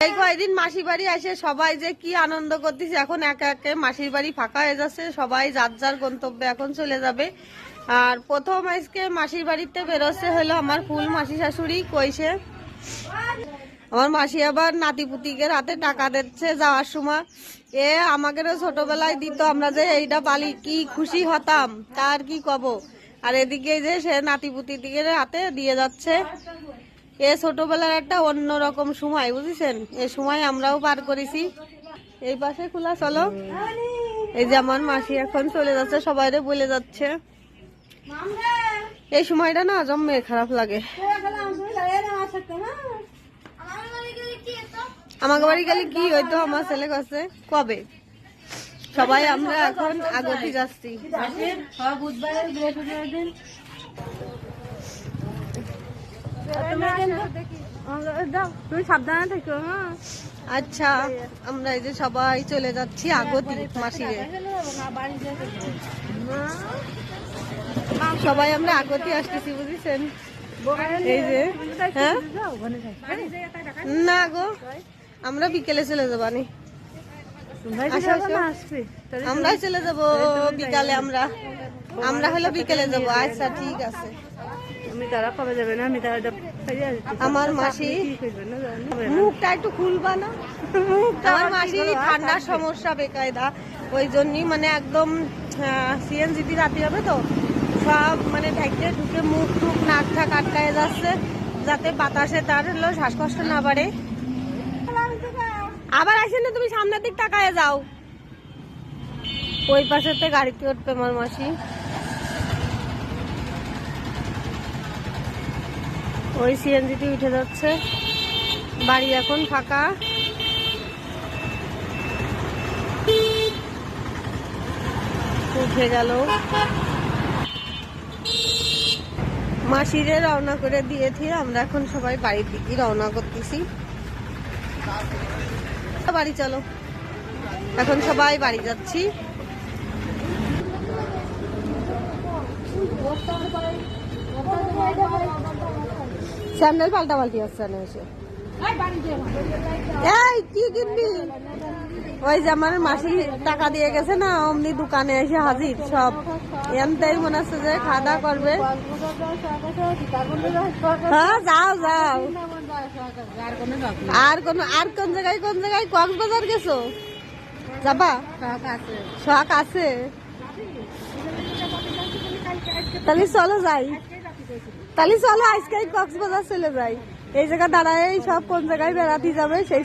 এই কয়েকদিন মাসির বাড়ি এসে সবাই যে কি আনন্দ করতেছে, এখন একে একে মাসির বাড়ি ফাঁকা হয়ে যাচ্ছে, সবাই যার যার গন্তব্যে এখন চলে যাবে। আর প্রথম আজকে মাসির বাড়িতে বেরোচ্ছে হলো আমার ফুল মাসি শাশুড়ি কইছে। আমার মাসি আবার নাতিপুতিকে হাতে টাকা দিচ্ছে যাওয়ার সময়। আমাদেরও ছোটবেলায় দিত, আমরা যে এইটা পালি কি খুশি হতাম তার কি কব। আর এদিকে যে সে নাতিপুতিদের হাতে দিয়ে যাচ্ছে। ছোটবেলার একটা অন্যরকম সময়, বুঝেছেন? এই সময় আমরাও পার করেছি। এই পাশে খোলা, চলো। এই যে আমার মাসি এখন চলে যাচ্ছে, সবাইরে বলে যাচ্ছে। এই সময়টা না জম্মে খারাপ লাগে। আমাকে বাড়ি গেলে কি হইতো, আমার ছেলে কাছে কবে সবাই আমরা এখন আগতি যাচ্ছি। তুমি সাবধানে থেকো। আচ্ছা, আমরা এই যে সবাই চলে যাচ্ছি আগতি মাসিরে। সবাই আমরা আগতি আসতেছি, বুঝেছেন? এই যে হ্যাঁ না গো, আমরা বিকেলে চলে যাবানি। আমরা চলে যাব বিকালে, আমরা হলো বিকেলে যাবো। আচ্ছা ঠিক আছে। আমার মাসি মুখটা একটু খুলবা না? আমার মাসি ঠান্ডার সমস্যা বেকায়দা, ওই জন্যই মানে একদম সিএনজিটি রাতে হবে তো সব মানে ঢাকতে ঢুকে মুখ টুক নাক ঠাক আটকায় যাচ্ছে, যাতে বাতাসে তার হলো শ্বাসকষ্ট না বাড়ে। আবার আসেন না, তুমি সামনের দিক তাকায় যাও। ওই পাশেতে গাড়িতে উঠবে আমার মাসি। ওই সিএনজিটি উঠে যাচ্ছে। বাড়ি এখন ফাঁকা। উঠে গেল। মাসিরে রওনা করে দিয়েছি, আমরা এখন সবাই বাড়ির দিকে রওনা করতেছি। বাড়ি চলো, এখন সবাই বাড়ি যাচ্ছি। স্যান্ডেল পাল্টা পাল্টি আসছে না এসে। এই কি কিনবি? ওই যে আমার মাসি টাকা দিয়ে গেছে না, অমনি দোকানে এসে হাজির সব। এমনিতেই মনে হচ্ছে যে খাওয়া দাওয়া করবে। হ্যাঁ যাও যাও। আর কোন জায়গায় কক্সবাজার গেছো? যাবা? শখ আছে? তাহলে চলো যাই, তাহলে চলো আজকে কক্সবাজার চলে যাই। এই জায়গা দাঁড়ায় সব কোন জায়গায় বেড়াতে যাবে সেই